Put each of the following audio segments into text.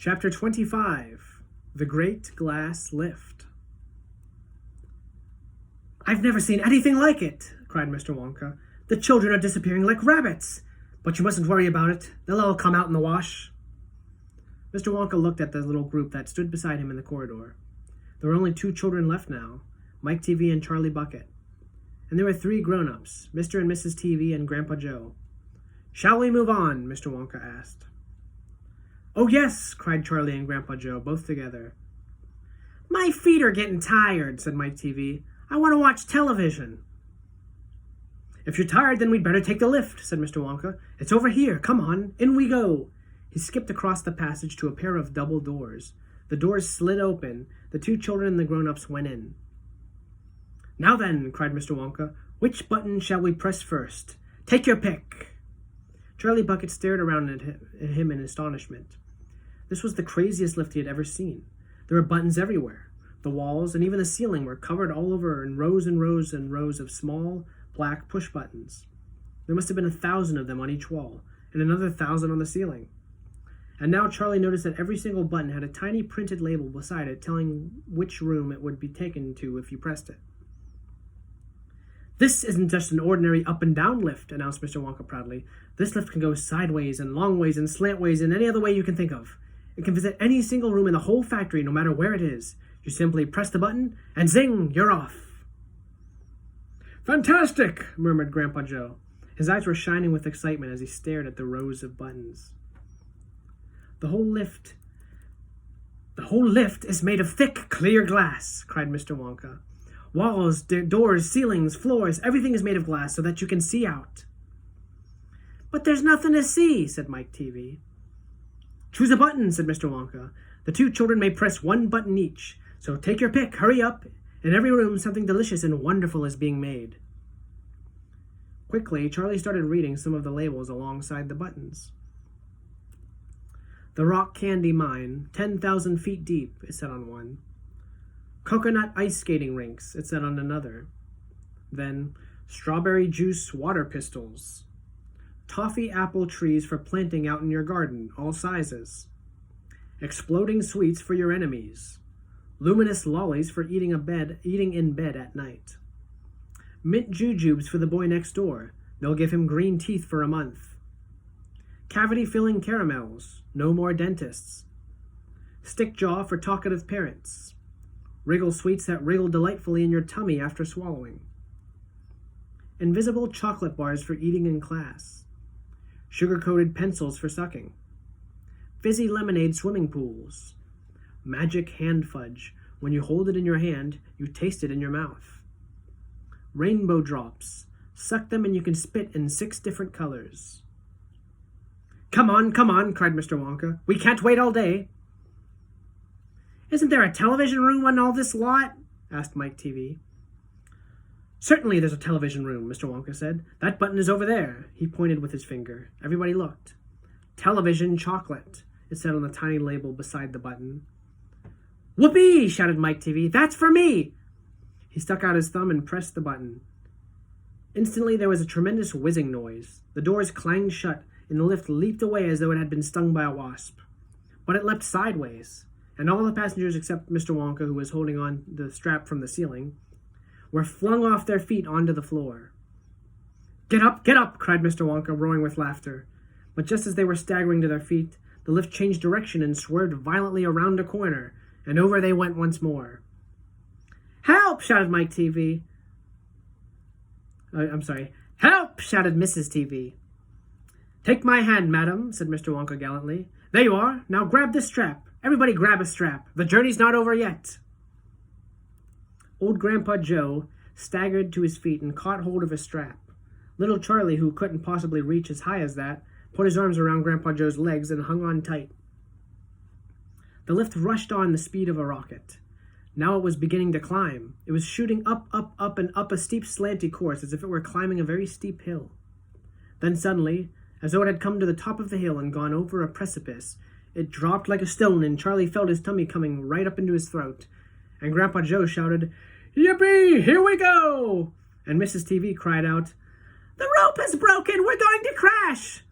Chapter 25, The Great Glass Lift. "I've never seen anything like it," cried Mr. Wonka. "The children are disappearing like rabbits. But you mustn't worry about it. They'll all come out in the wash." Mr. Wonka looked at the little group that stood beside him in the corridor. There were only 2 children left now, Mike TV and Charlie Bucket. And there were 3 grown-ups, Mr. and Mrs. TV and Grandpa Joe. "Shall we move on?" Mr. Wonka asked. "Oh, yes," cried Charlie and Grandpa Joe, both together. "My feet are getting tired," said Mike TV. "I want to watch television." "If you're tired, then we'd better take the lift," said Mr. Wonka. "It's over here. Come on, in we go." He skipped across the passage to a pair of double doors. The doors slid open. The 2 children and the grown-ups went in. "Now then," cried Mr. Wonka, "which button shall we press first? Take your pick." Charlie Bucket stared around at him in astonishment. This was the craziest lift he had ever seen. There were buttons everywhere. The walls and even the ceiling were covered all over in rows and rows and rows of small, black push buttons. There must have been 1,000 of them on each wall, and another 1,000 on the ceiling. And now Charlie noticed that every single button had a tiny printed label beside it telling which room it would be taken to if you pressed it. "This isn't just an ordinary up and down lift," announced Mr. Wonka proudly. "This lift can go sideways and long ways and slantways and any other way you can think of. It can visit any single room in the whole factory, no matter where it is. You simply press the button, and zing, you're off." "Fantastic!" murmured Grandpa Joe. His eyes were shining with excitement as he stared at the rows of buttons. The whole lift is made of thick, clear glass," cried Mr. Wonka. "Walls, doors, ceilings, floors, everything is made of glass so that you can see out." "But there's nothing to see," said Mike TV. "Choose a button," said Mr. Wonka. "The 2 children may press 1 button each, so take your pick, hurry up. In every room, something delicious and wonderful is being made." Quickly, Charlie started reading some of the labels alongside the buttons. "The Rock Candy Mine, 10,000 feet deep," it said on one. "Coconut ice skating rinks," it said on another. Then, "Strawberry juice water pistols." "Toffee apple trees for planting out in your garden, all sizes." "Exploding sweets for your enemies." "Luminous lollies for eating in bed at night." "Mint jujubes for the boy next door. They'll give him green teeth for a month." "Cavity-filling caramels. No more dentists." "Stick jaw for talkative parents." "Wriggle sweets that wriggle delightfully in your tummy after swallowing." "Invisible chocolate bars for eating in class." "Sugar-coated pencils for sucking." "Fizzy lemonade swimming pools." "Magic hand fudge. When you hold it in your hand, you taste it in your mouth." "Rainbow drops. Suck them and you can spit in 6 different colors." Come on, cried Mr. Wonka. "We can't wait all day." "Isn't there a television room on all this lot?" asked Mike TV. "Certainly there's a television room," Mr. Wonka said. "That button is over there." He pointed with his finger. Everybody looked. "Television chocolate," it said on the tiny label beside the button. "Whoopee!" shouted Mike TV. "That's for me!" He stuck out his thumb and pressed the button. Instantly there was a tremendous whizzing noise. The doors clanged shut, and the lift leaped away as though it had been stung by a wasp. But it leapt sideways, and all the passengers except Mr. Wonka, who was holding on the strap from the ceiling, were flung off their feet onto the floor. Get up!" cried Mr. Wonka, roaring with laughter. But just as they were staggering to their feet, the lift changed direction and swerved violently around a corner, and over they went once more. "Help!" shouted Mike TV. "Help!" shouted Mrs. TV. "Take my hand, madam," said Mr. Wonka gallantly. "There you are. Now grab this strap. Everybody grab a strap. The journey's not over yet." Old Grandpa Joe staggered to his feet and caught hold of a strap. Little Charlie, who couldn't possibly reach as high as that, put his arms around Grandpa Joe's legs and hung on tight. The lift rushed on the speed of a rocket. Now it was beginning to climb. It was shooting up, and up a steep slanty course as if it were climbing a very steep hill. Then suddenly, as though it had come to the top of the hill and gone over a precipice, it dropped like a stone, and Charlie felt his tummy coming right up into his throat. And Grandpa Joe shouted, "Yippee! Here we go!" And Mrs. TV cried out, "The rope is broken! We're going to crash!"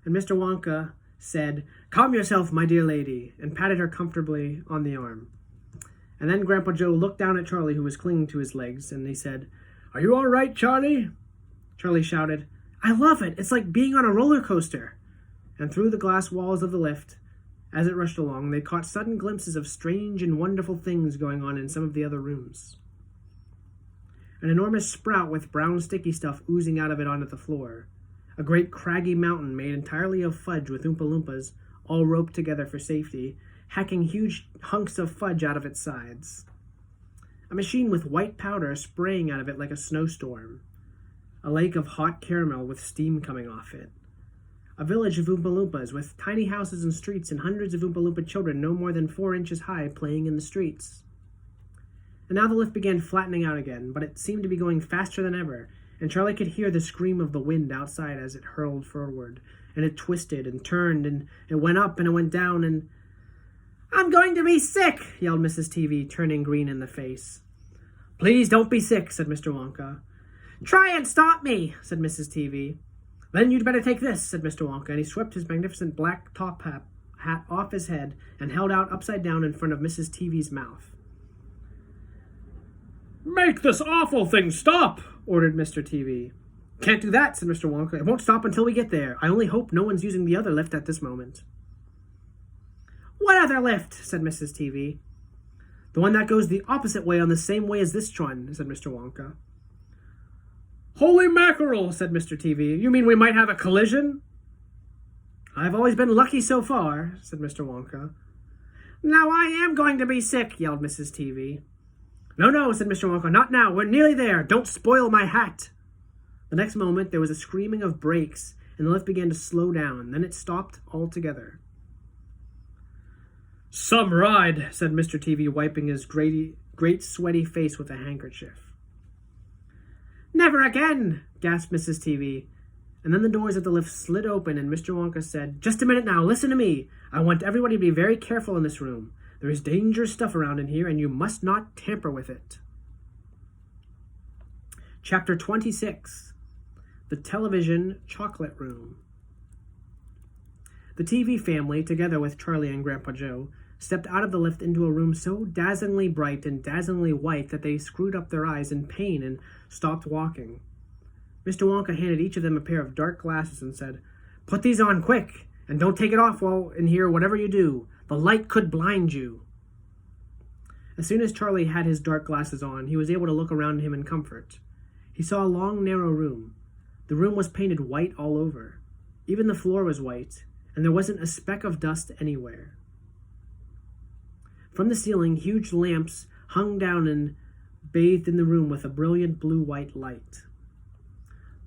And Mr. Wonka said, "Calm yourself, my dear lady," and patted her comfortably on the arm. And then Grandpa Joe looked down at Charlie, who was clinging to his legs, and he said, "Are you all right, Charlie?" Charlie shouted, "I love it. It's like being on a roller coaster." And through the glass walls of the lift, as it rushed along, they caught sudden glimpses of strange and wonderful things going on in some of the other rooms. An enormous sprout with brown sticky stuff oozing out of it onto the floor. A great craggy mountain made entirely of fudge with Oompa Loompas, all roped together for safety, hacking huge hunks of fudge out of its sides. A machine with white powder spraying out of it like a snowstorm. A lake of hot caramel with steam coming off it. A village of Oompa Loompas with tiny houses and streets and hundreds of Oompa Loompa children no more than 4 inches high playing in the streets. And now the lift began flattening out again, but it seemed to be going faster than ever, and Charlie could hear the scream of the wind outside as it hurled forward, and it twisted and turned, and it went up and it went down, and... "I'm going to be sick!" yelled Mrs. TV, turning green in the face. "Please don't be sick," said Mr. Wonka. "Try and stop me," said Mrs. TV. "Then you'd better take this," said Mr. Wonka, and he swept his magnificent black top hat off his head and held out upside down in front of Mrs. TV's mouth. "Make this awful thing stop," ordered Mr. TV. "Can't do that," said Mr. Wonka. "It won't stop until we get there. I only hope no one's using the other lift at this moment." "What other lift?" said Mrs. TV. "The one that goes the opposite way on the same way as this one," said Mr. Wonka. "Holy mackerel," said Mr. TV. "You mean we might have a collision?" "I've always been lucky so far," said Mr. Wonka. "Now I am going to be sick," yelled Mrs. TV. No, said Mr. Wonka. "Not now. We're nearly there. Don't spoil my hat." The next moment, there was a screaming of brakes, and the lift began to slow down. Then it stopped altogether. "Some ride," said Mr. TV, wiping his great sweaty face with a handkerchief. "Never again," gasped Mrs. TV. And then the doors of the lift slid open, and Mr. Wonka said, "Just a minute now. Listen to me. I want everybody to be very careful in this room. There is dangerous stuff around in here, and you must not tamper with it." Chapter 26. The Television Chocolate Room. The TV family, together with Charlie and Grandpa Joe, stepped out of the lift into a room so dazzlingly bright and dazzlingly white that they screwed up their eyes in pain and stopped walking. Mr. Wonka handed each of them a pair of dark glasses and said, "Put these on quick, and don't take it off while in here, whatever you do. The light could blind you." As soon as Charlie had his dark glasses on, he was able to look around him in comfort. He saw a long, narrow room. The room was painted white all over. Even the floor was white, and there wasn't a speck of dust anywhere. From the ceiling, huge lamps hung down and bathed in the room with a brilliant blue-white light.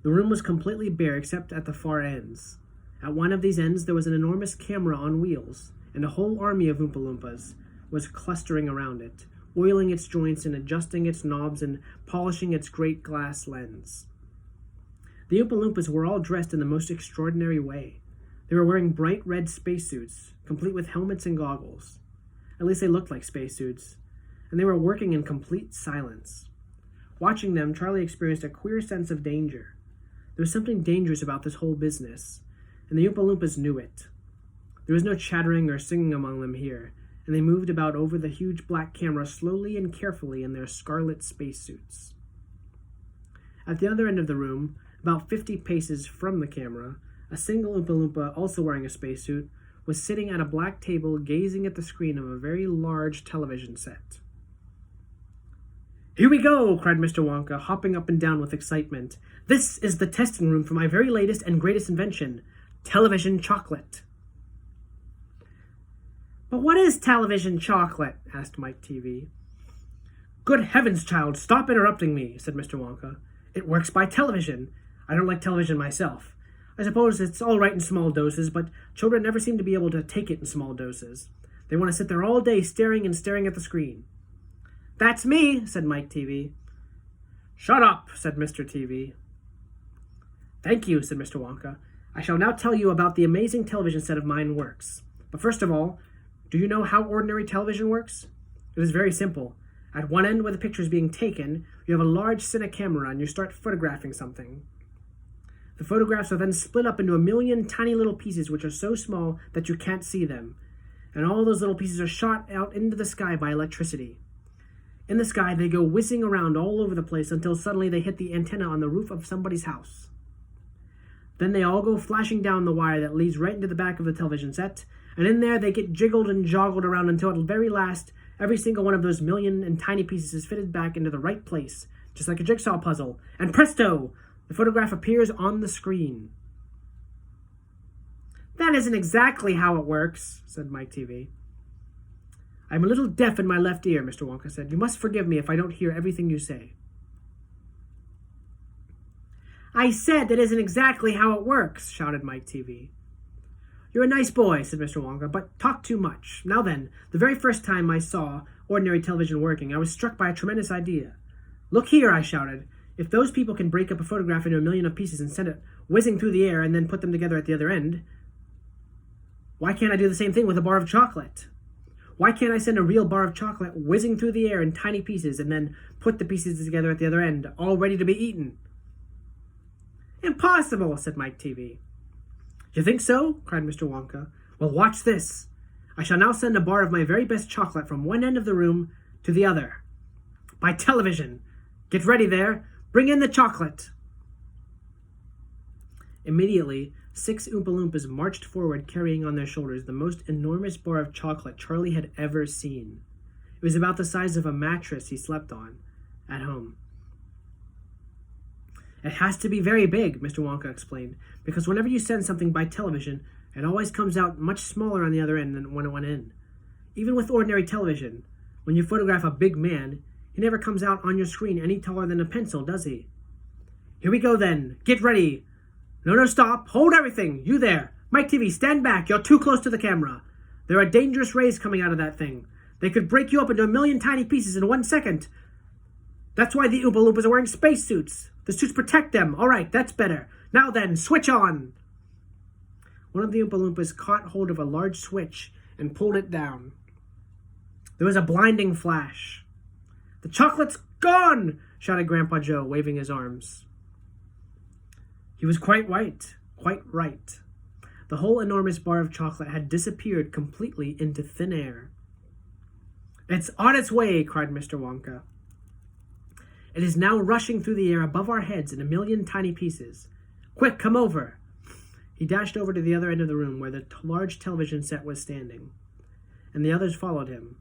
The room was completely bare except at the far ends. At one of these ends, there was an enormous camera on wheels, and a whole army of Oompa Loompas was clustering around it, oiling its joints and adjusting its knobs and polishing its great glass lens. The Oompa Loompas were all dressed in the most extraordinary way. They were wearing bright red spacesuits, complete with helmets and goggles. At least they looked like spacesuits, and they were working in complete silence. Watching them, Charlie experienced a queer sense of danger. There was something dangerous about this whole business, and the Oompa Loompas knew it. There was no chattering or singing among them here, and they moved about over the huge black camera slowly and carefully in their scarlet spacesuits. At the other end of the room, about 50 paces from the camera, a single Oompa Loompa, also wearing a spacesuit, was sitting at a black table gazing at the screen of a very large television set. "Here we go!" cried Mr. Wonka, hopping up and down with excitement. "This is the testing room for my very latest and greatest invention, television chocolate." "But what is television chocolate?" asked Mike TV. "Good heavens, child, stop interrupting me," said Mr. Wonka. "It works by television. I don't like television myself. I suppose it's all right in small doses, but children never seem to be able to take it in small doses. They want to sit there all day staring and staring at the screen." "That's me," said Mike TV. "Shut up," said Mr. TV. "Thank you," said Mr. Wonka. "I shall now tell you about the amazing television set of mine works. But first of all, do you know how ordinary television works? It is very simple. At one end where the picture is being taken, you have a large cine camera and you start photographing something. The photographs are then split up into a million tiny little pieces which are so small that you can't see them. And all those little pieces are shot out into the sky by electricity. In the sky, they go whizzing around all over the place until suddenly they hit the antenna on the roof of somebody's house. Then they all go flashing down the wire that leads right into the back of the television set, and in there they get jiggled and joggled around until at the very last, every single one of those million and tiny pieces is fitted back into the right place, just like a jigsaw puzzle, and presto! The photograph appears on the screen. "That isn't exactly how it works," said Mike TV. "I'm a little deaf in my left ear," Mr. Wonka said. "You must forgive me if I don't hear everything you say." "I said that isn't exactly how it works," shouted Mike TV. "You're a nice boy," said Mr. Wonka, "but talk too much. Now then, the very first time I saw ordinary television working, I was struck by a tremendous idea. 'Look here,' I shouted. 'If those people can break up a photograph into a million of pieces and send it whizzing through the air and then put them together at the other end, why can't I do the same thing with a bar of chocolate? Why can't I send a real bar of chocolate whizzing through the air in tiny pieces and then put the pieces together at the other end, all ready to be eaten?' "Impossible," said Mike TV. "You think so?" cried Mr. Wonka. "Well, watch this. I shall now send a bar of my very best chocolate from one end of the room to the other. By television. Get ready there. Bring in the chocolate." Immediately, 6 Oompa Loompas marched forward carrying on their shoulders the most enormous bar of chocolate Charlie had ever seen. It was about the size of a mattress he slept on at home. "It has to be very big," Mr. Wonka explained, "because whenever you send something by television, it always comes out much smaller on the other end than when it went in. Even with ordinary television, when you photograph a big man, he never comes out on your screen any taller than a pencil, does he? Here we go then. Get ready. No, stop. Hold everything. You there. Mike TV, stand back. You're too close to the camera. There are dangerous rays coming out of that thing. They could break you up into a million tiny pieces in 1 second. That's why the Oompa Loompas are wearing spacesuits. The suits protect them. All right, that's better. Now then, switch on." One of the Oompa Loompas caught hold of a large switch and pulled it down. There was a blinding flash. "The chocolate's gone!" shouted Grandpa Joe, waving his arms. He was quite right. The whole enormous bar of chocolate had disappeared completely into thin air. "It's on its way!" cried Mr. Wonka. "It is now rushing through the air above our heads in a million tiny pieces. Quick, come over!" He dashed over to the other end of the room where the large television set was standing, and the others followed him.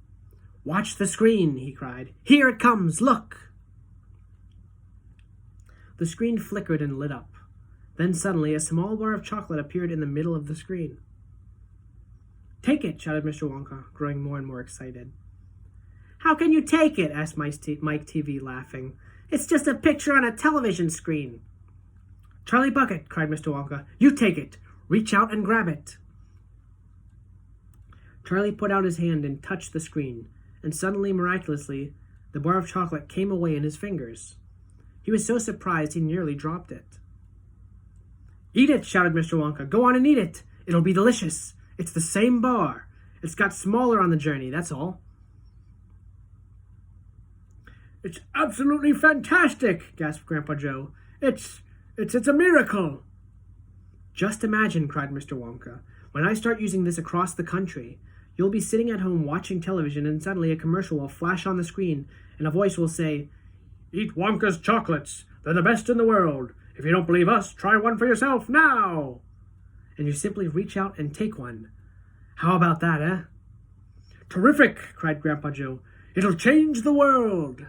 "Watch the screen!" he cried. "Here it comes! Look!" The screen flickered and lit up. Then suddenly a small bar of chocolate appeared in the middle of the screen. "Take it!" shouted Mr. Wonka, growing more and more excited. "How can you take it?" asked Mike TV, laughing. "It's just a picture on a television screen." "Charlie Bucket," cried Mr. Wonka, "you take it. Reach out and grab it." Charlie put out his hand and touched the screen, and suddenly, miraculously, the bar of chocolate came away in his fingers. He was so surprised he nearly dropped it. "Eat it!" shouted Mr. Wonka. "Go on and eat it. It'll be delicious. It's the same bar. It's got smaller on the journey, that's all." "It's absolutely fantastic!" gasped Grandpa Joe. It's a miracle!" "Just imagine," cried Mr. Wonka, "when I start using this across the country, you'll be sitting at home watching television and suddenly a commercial will flash on the screen and a voice will say, 'Eat Wonka's chocolates. They're the best in the world. If you don't believe us, try one for yourself now.' And you simply reach out and take one. How about that, eh?" "Terrific!" cried Grandpa Joe. "It'll change the world!"